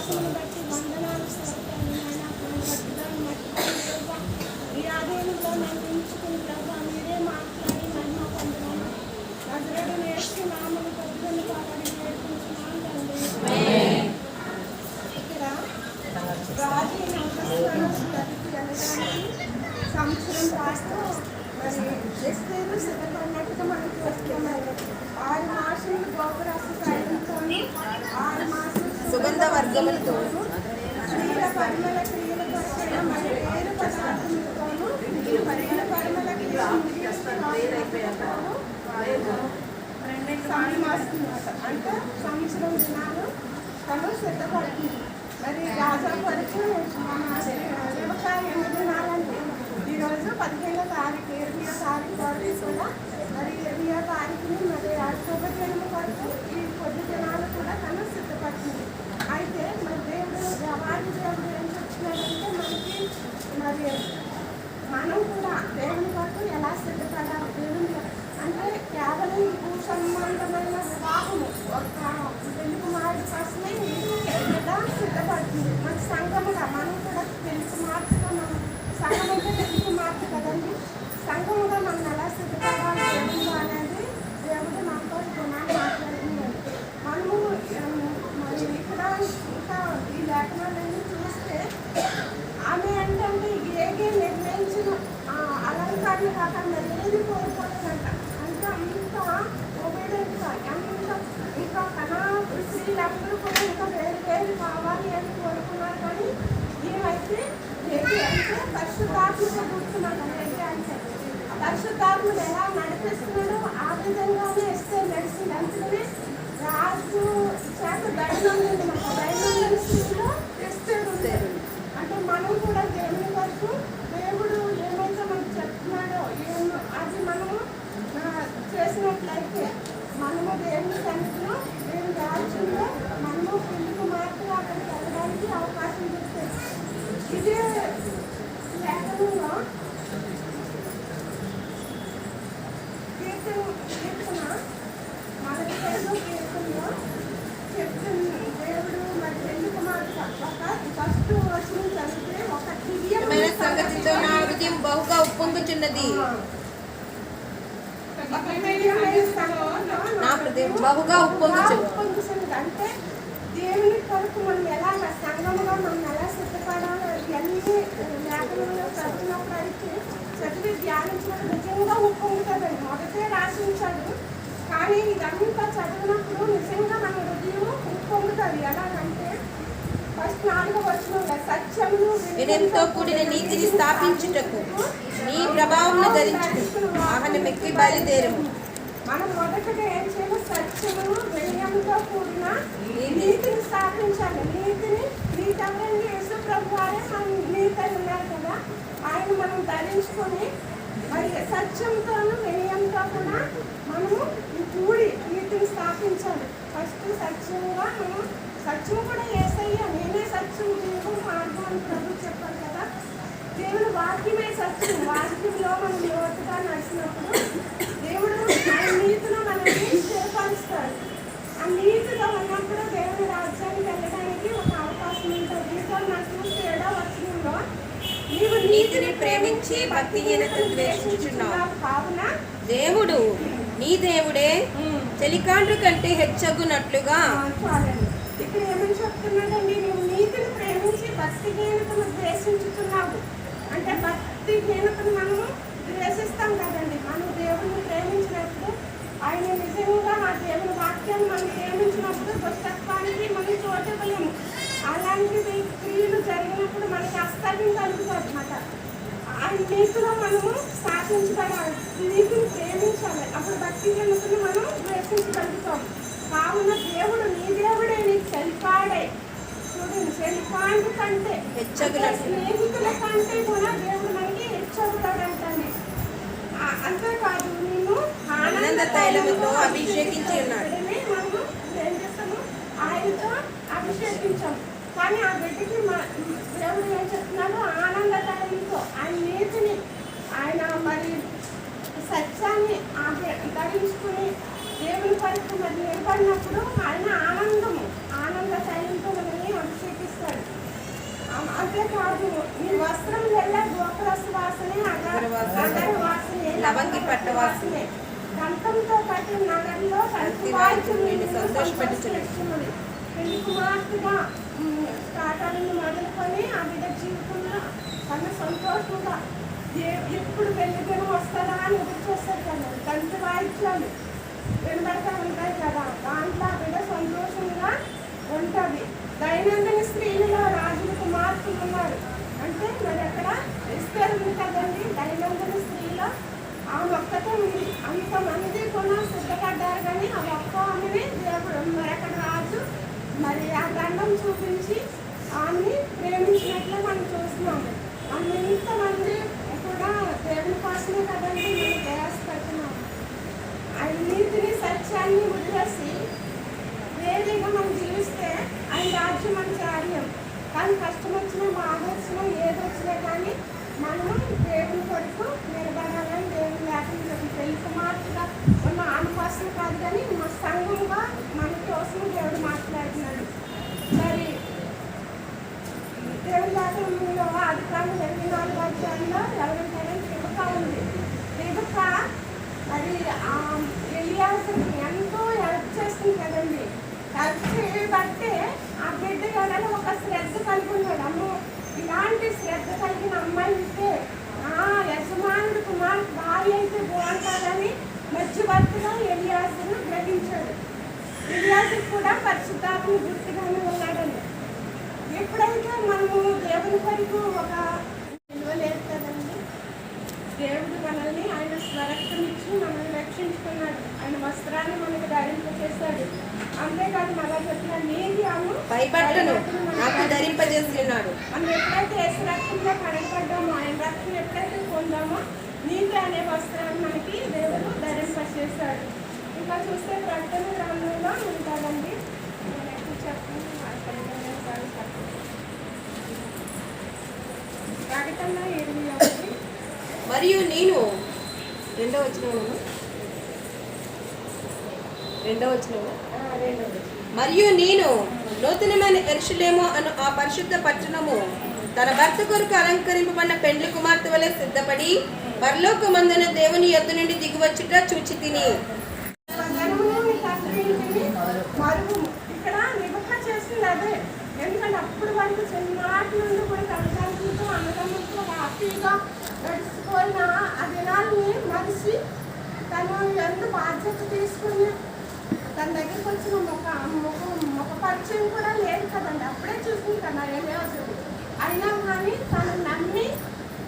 వాక్యమును బట్టి వందనాలు స్తోత్రాలు నాయన. గట్టిదాన్ని మట్టుకొని ప్రభా ఈ ఆధీనంలో నన్ను ఉంచుకుని ప్రభా మీరే మాట్లాడి మహిమ పొందడం నజరేయుడు యేసు నామమున పొద్దున్న కాబట్టి నేర్పించున్నాను తండ్రి. ఇక్కడ రాజీ నమస్కారానికి వెళ్ళడానికి సంవత్సరం పాటు మరి ఎస్తేరు సిద్ధపడినట్టుగా మనకి వస్తున్నాయి. 6 మాసములు గోపురాసు కాయలతోనూ 6 మాసములు సుగంధ వర్గములతో స్త్రీల పరిమళ క్రియల కొరకైన మరి వేరు పదార్థములతోనూ పరిమళ అంటే సంవత్సరం దినాలు తను సిద్ధపడుతుంది. మరి రాజా కొరకు మన వ్యవసాయ 8 దినాలంటే ఈరోజు 15వ తారీఖు 20వ తారీఖు వరకు కూడా మరి 20వ తారీఖుని మరి అక్టోబర్ 8 వరకు ఈ కొద్ది దినాలు కూడా తను సిద్ధపడుతుంది. అయితే మరి దేవుడు వారి దేవుడు ఏం చెప్తున్నాడంటే మనకి మరి మనం కూడా దేవుని కొరకు ఎలా సిద్ధపడాలి, దేవుని అంటే కేవలం ఈ భూ సంబంధమైన వివాహము ఒక పెళ్లి కుమారుడి కోసమే ఎలా సిద్ధపడుతుంది. మన సంఘముగా మనం కూడా పెళ్లి కుమార్తెగా మనం సంఘం అంటే పెళ్లి కుమార్తె కదండి. సంఘముగా మనం ఎలా సిద్ధపడాలి దేవుడు అనేది దేవుడు నాతో గుణాన్ని మాట్లాడింది. మనము మరి ఇక్కడ ఇంకా ఈ లేఖనాలన్నీ చూస్తే ఆమె అంటే ఏగే నిర్ణయించిన అలంకారణ కాకుండా ఏది కోరుకోలేదంట. అంటే అంత ఒబీడియంట్గా అంత ఇంకా కనా స్త్రీలందరూ కూడా ఇంకా వేరు వేరు కావాలి అని కోరుకున్నారు. కానీ ఏమైతే ఏది అంటే పరిశుద్ధాత్మగా కూర్చున్నాడు. ఏంటి అంటే పరిశుద్ధాత్మను ఎలా నడిపిస్తున్నాడో ఆ విధంగానే ఇస్తే నడిచింది. అందుకనే రాజు చేత దైనందింది. మనకు దైనందిన స్థితిలో ఇస్తాడు. అంటే మనం కూడా దేవుని వరకు దేవుడు ఏమైతే మనకు చెప్తున్నాడో అది మనము చేసినట్లయితే మనము దేవుని సన్నిధిలో దేవుని రాజ్యంలో మనము పెళ్లి కుమార్తెగా అక్కడికి వెళ్ళడానికి అవకాశం దొరుకుతుంది. ఇదే లేఖనంలో కీర్తన మనకి తెలుగు కీర్తనలో చెప్తుంది. దేవుడు మరి పెళ్లి కుమార్తె ఒక ఫస్ట్ వర్షం చదివితే ఒక దివ్యమైన సంగతితో నా హృదయం బహుగా ఉప్పొంగుచున్నది. నా హృదయం బహుగా ఉప్పొంగుచున్నది. అంటే దేవుని కొరకు మనం ఎలా సంఘముగా మనం ఎలా సిద్ధపడాలో ఇవన్నీ లేఖనంలో చదివినప్పుడు అయితే చదివి ధ్యానించినప్పుడు నిజంగా ఉప్పొంగుతుందండి. మొదటే రాసించాడు, కానీ ఇదంతా చదివినప్పుడు నిజంగా మన హృదయం ఉప్పొంగుతుంది. ఎలాగంటే ఫస్ట్ 4వ వచనంలో సత్యమును వినయంతో కూడిన నీతిని స్థాపించుటకు నీ ప్రభావం ధరించుకు వాహనమెక్కి బయలుదేరము. మనం మొదటగా ఏం చేయాలి? సత్యమును వినయంతో కూడిన నీతిని స్థాపించాలి. నీతి ఎవరండి? యేసు ప్రభు వారే మన నీతి ఉన్నారు కదా. ఆయన మనం ధరించుకొని మరి సత్యంతోను వినయంతో కూడా మనము కూడి నీతిని స్థాపించాలి. ఫస్ట్ సత్యంగా మనం సత్యం కూడా యేసయ్య నేనే సత్యం జీవం మార్గం అని ప్రభు చెప్పారు కదా. దేవుడు వాక్యమే సత్యం. వాక్యంలో మనం లోతుగా నడిచినప్పుడు దేవుడు ఆయన నీతిలో మనల్ని స్థిరపరుస్తాడు. ఆ నీతిలో ఉన్నప్పుడు దేవుని రాజ్యానికి వెళ్ళడానికి ఒక అవకాశం ఉంటుంది. నీతో నాకు 7వ వచనంలో నీవు నీతిని ప్రేమించి భక్తిహీనతను ద్వేషించుచున్నావు కావున దేవుడు నీ దేవుడే చెలికాండ్రు కంటే హెచ్చగునట్లుగా. చాలండి. ఇక్కడ ఏమని చెప్తున్నాడండి? నువ్వు నీతిని ప్రేమించి భక్తిహీనతను ద్వేషించుతున్నావు. అంటే భక్తిహీనతను మనము ద్వేషిస్తాం కదండి. మనం దేవుడిని ప్రేమించినప్పుడు ఆయన నిజంగా ఆ దేవుని వాక్యాన్ని మనం ప్రేమించినప్పుడు దుష్టత్వానికి మనం చోటివ్వలేము. అలాంటివి క్రియలు జరిగినప్పుడు మనకి అస్తవ్యం కలుగుతుంది అన్నమాట. ఆ నీతిలో మనము స్థాపించబడాలి. నీతిని ప్రేమించాలి. అప్పుడు భక్తిహీనతను మనం ద్వేషించగలుగుతాం. కావున దేవుడు నీ దేవుడే నీకు సెల్ఫాడే. చూడండి, సెల్ఫాండ్ కంటే స్నేహితుల కంటే కూడా దేవుడు మనకి హెచ్చవుతాడంటే. అంతేకాదు నేను ఆనంద తైలముతో అభిషేకించి ఉన్నాడు. మనము ఏం చేస్తాము? ఆయనతో అభిషేకించాం. కానీ ఆ బిడ్డకి దేవుడు ఏం చెప్తున్నాడు? ఆనంద తైలంతో ఆయన నీతిని ఆయన మరి సత్యాన్ని ధరించుకుని దేవుని కొరకు మరి నిలబడినప్పుడు ఆయన ఆనంద తైలంతో మనల్ని అభిషేకిస్తాడు. వాసి. దంతంతో పాటు నగరంలో అతి వాయిద్యం నిన్ను సంతోషపెట్టుచున్నది. పెళ్లి కుమార్తెగా స్టార్టర్ని మొదలుకొని ఆ బిడ్డ జీవితంలో తన సంతోషంగా ఎప్పుడు పెళ్లి దినం వస్తుందా అని ఎదురు చూస్తారు కదా. దంత వాయిద్యాలు వినబడతా ఉంటాయి కదా, దాంట్లో ఆ బిడ్డ సంతోషంగా ఉంటుంది. దైనందిన స్త్రీలలో రాజుల కుమార్తెలు ఉన్నారు అంటే మరి అక్కడ ఎస్తేరు ఉంది కదండి. దైనందిన స్త్రీలో ఆమె ఒక్కటే ఉంది. అంతమంది కూడా సిద్ధపడ్డారు కానీ ఆ ఒక్క ఆమెని దేవుడు మరి అక్కడ రాజు మరి ఆ దండం చూపించి ఆమెని ప్రేమించినట్లు మనం చూస్తున్నాము. ఆమె ఇంతమంది కూడా దేవుని కోసమే కదండి మనం ప్రయాసపడుతున్నాము. ఆయన నీతిని సత్యాన్ని వదిలేసి వేరేగా మనం జీవిస్తే ఆయన రాజ్యం మన కార్యం. కానీ కష్టం వచ్చినా బాధ వచ్చినా ఏది వచ్చినా కానీ మనం దేవుని కొరకు నిలబడాలని దేవుని లేకుండా పెళ్లి కుమార్తెగా ఉన్న ఆమె కోసం కాదు కానీ మా సంఘంగా మన కోసం దేవుడు మాట్లాడుతున్నాడు. మరి దేవుని లేఖనంలో అధికారులు 24 అధ్యాయంలో ఎవరంటారని రిబకా ఉంది. రిబకా మరి ఎలియాజరుని ఎంతో హెల్ప్ చేస్తుంది కదండి. హెల్ప్ చేయబట్టే ఆ బిడ్డ గారు ఒక శ్రద్ధ కలిగి ఉన్నాడు. అమ్మో ఇలాంటి శ్రద్ధ కలిగిన అమ్మాయి ఉంటే యజమానుడు కుమార్తె భార్య అయితే బాగుంటుందని మధ్యవర్తిగా ఎలియాజరును గ్రహించాడు. ఎలియాజరు కూడా పరిశుద్ధాత్మ గుర్తుగానే ఉన్నాడని. ఎప్పుడైతే మనము దేవుని కొరకు ఒక విలువ లేదు కదండి. దేవుడు మనల్ని ఆయన స్వరక్తం ఇచ్చి మనల్ని రక్షించుకున్నాడు. ఆయన వస్త్రాన్ని మనకు ధరింపజేశాడు. అంతేకాదు మరో చెప్పిన నీతి అను పైబట్టను నాకు ధరింపజేసి ఉన్నాడు. మనం ఎప్పుడైతే యేసు రక్తంలో కడగబడ్డామో, ఆయన రక్తం ఎప్పుడైతే పొందామో నీతి అనే వస్త్రాన్ని మనకి దేవుడు ధరింపజేశాడు. ఇంకా చూస్తే ప్రకటన గ్రంథంలో ఉంటాడండి. చెప్పండి ప్రకటన 21. మరియు నేను రెండో వచనం మరియు నేను నూతనమైన యెరూషలేము అను ఆ పరిశుద్ధ పట్టణము తన భర్త కొరకు అలంకరింపబడిన పెండ్లి కుమార్తె వలె సిద్ధపడి పరలోకమందున దేవుని యొద్ద నుండి దిగివచ్చుట చూచి తిని. ఇక్కడ నిబద్ధ చేసింది అదే. ఎందుకంటే అప్పుడు వాళ్ళు చిన్ననాటి నుండి కూడా తల్లిదండ్రులతో అన్నదమ్ములతో హ్యాపీగా గడిచిపోయిన ఆ దినాన్ని మనిషి తను ఎంత బాధ్యత తీసుకుని తన దగ్గరికి వచ్చిన ఒక పరిచయం కూడా లేదు కదండి. అప్పుడే చూసింది తన ఎలియాజరు. అయినా కానీ తను నమ్మి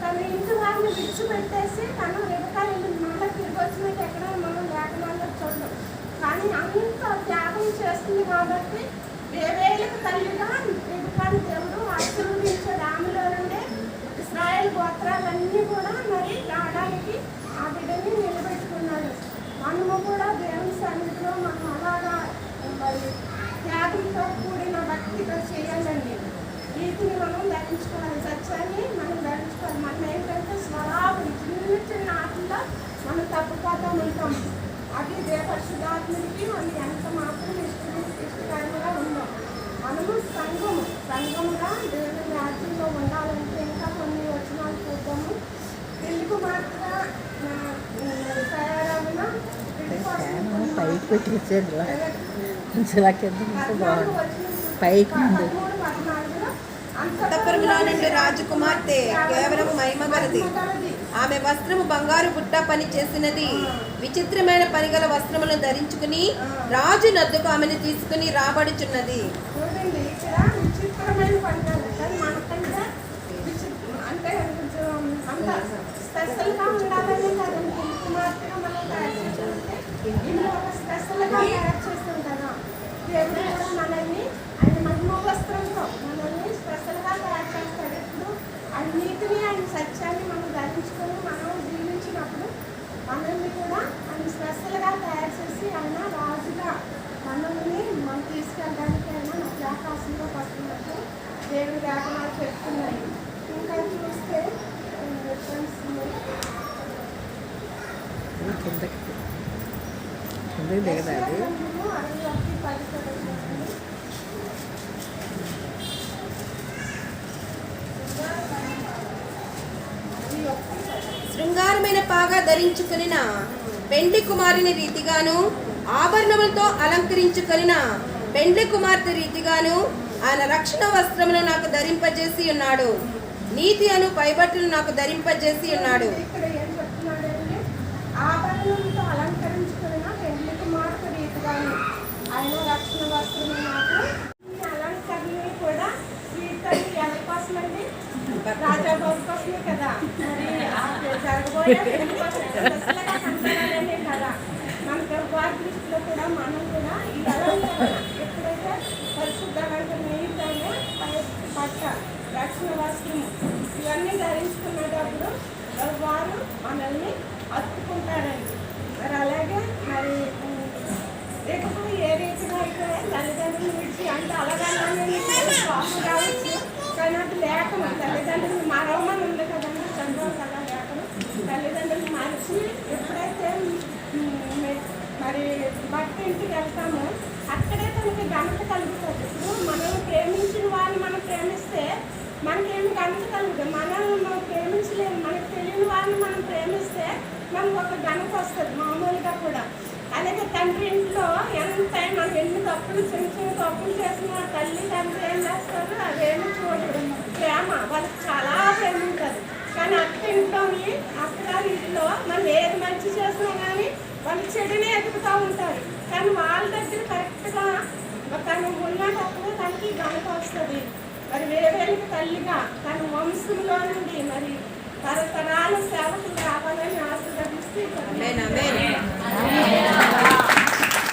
తన ఇంటి వారిని విడిచిపెట్టేసి తను రిబకా మళ్ళీ తిరిగి వచ్చినట్టు ఎక్కడ మనం లేఖనాల్లో చూడడం. కానీ అంత త్యాగం చేస్తుంది కాబట్టి వేవేలకు తల్లిగా రిబకాను దేవుడు ఆశీర్వదించాడు. ఆమెలో నుండే ఇశ్రాయేల్ గోత్రాలన్నీ కూడా మరి రావడానికి ఆ బిడ్డని నిలబెట్టుకున్నాడు. మనము కూడా దేవుని సన్నిధిలో మనం అలాగా మరి త్యాగంతో కూడిన భక్తితో చేయాలండి. నీతిని మనం ధరించుకోవాలి, సత్యాన్ని మనం ధరించుకోవాలి. మనం ఏంటంటే స్వరాలు చిన్న చిన్న ఆటల్లో మనం తప్పుకోతా ఉంటాం. అది దేవశుద్ధాత్మకి మనం ఎంత మాత్రం ఇష్టకరంగా ఉందాం. మనము సంఘముగా దేవుని రాజ్యంలో ఉండాలంటే ఇంకా కొన్ని వచనాలు చూద్దాము. పెళ్లి కుమార్తెగా తయారవున పైకి పెట్టేసాడు పైకి ఉంది. అంతఃపురములో నుండి రాజకుమార్తె కేవలం మహిమ గలది. ఆమె వస్త్రము బంగారు బుట్ట పని చేసినది. విచిత్రమైన పనిగల వస్త్రములను ధరించుకుని రాజు నద్దుకు ఆమెను తీసుకుని రాబడుచున్నది. చూడండి, ఇక్కడ విచిత్రమైన పనిగలు మనకంటే అంటే అంత స్పెషల్గా ఉండాలని కదండి. పెళ్లి కుమార్తెగా మనం తయారు చేసుకుంటే ఇందులో ఒక స్పెషల్గా తయారు చేస్తాం కదా. దేవుడు కూడా మనల్ని ఆయన మహిమ వస్త్రంతో మనల్ని స్పెషల్గా తయారు చేస్తాడు. ఇప్పుడు ఆయన నీతిని ఆయన సత్యాన్ని మనం ధరించుకొని మనం జీవించినప్పుడు మనల్ని కూడా ఆయన స్పెషల్గా తయారు చేసి ఆయన రాజుగా మనల్ని మనం తీసుకెళ్ళడానికి అయినా నాకు ఆకాశంలో పడుతున్నట్టు దేవుడి లేఖనాలు చెప్తున్నాయి. ఇంకా చూస్తే కిందకి దిగదాది. శృంగారమైన పాగా ధరించుకునిన పెండ్లి కుమారుని రీతిగాను ఆభరణములతో అలంకరించుకొనిన పెండ్లి కుమార్తె రీతిగాను ఆయన రక్షణ వస్త్రమును నాకు ధరింపజేసి ఉన్నాడు. నీతి అను పైబట్టలు నాకు ధరింపజేసి ఉన్నాడు. ఇక్కడ ఏం చెప్తున్నాడంటే ఆభరణంతో అలంకరించుకున్న పెండ్లి కుమార్తె రీతిగాను ఆయన రక్షణ వస్త్రము నాకు. ఈ అలంకరణని కూడా వీటిని ఎవరి కోసమండి? రాజాబాబు కోసమే కదా. మరి ఆ జరగబోయే పెళ్లి కోసం దశలుగా కనపడాలనే కదా. మన వారి దృష్టిలో కూడా మనం కూడా ఈ అలంకరణ ఎప్పుడైతే పరిశుద్ధమైన నీతైన పట్ట రక్షణ వస్త్రము ఇవన్నీ ధరించుకునేటప్పుడు వారు మనల్ని హత్తుకుంటారండి. మరి అలాగే మరి లేకపోతే ఏ రీతిగా అయితే తల్లిదండ్రులు విడిచి అంటే అలాగనే పాపం కావచ్చు, కానీ అది లేకుండా తల్లిదండ్రులు మరవమని ఉంది కదండి, చంద్రం కదా లేకుండా తల్లిదండ్రులు మరిచి ఎప్పుడైతే మరి భర్త ఇంటికి వెళ్తామో అక్కడే తనకి ఘనత కలుగుతుంది. ఇప్పుడు మనం ప్రేమించిన వారిని మనం ప్రేమిస్తే మనకేమి ఘనత కలుగుతుంది. మనల్ని మనం ప్రేమించలేము, మనకు తెలియని వారిని మనం ప్రేమిస్తే మనకు ఒక ఘనత వస్తుంది మామూలుగా కూడా. అలాగే తండ్రి ఇంట్లో ఎంత మనం ఎన్ని తప్పులు చిన్న చిన్న తప్పులు చేసిన తల్లి తండ్రి ఏం చేస్తారు అదేమి చూడరు, ప్రేమ వాళ్ళకి చాలా ప్రేమ ఉంటుంది. కానీ అక్క ఇంట్లోని అక్కగారి ఇంట్లో మనం ఏది మంచి చేసినా కానీ వాళ్ళు చెడునే ఎదుగుతూ ఉంటారు. కానీ వాళ్ళ దగ్గర కరెక్ట్గా తను ఉన్నటప్పుడు తనకి ఘనత వస్తుంది. మరి వేరేకి తల్లిగా తన వంశంలో నుండి మరి తరతరాల సేవకులు రావాలని ఆశీర్వదిస్తూ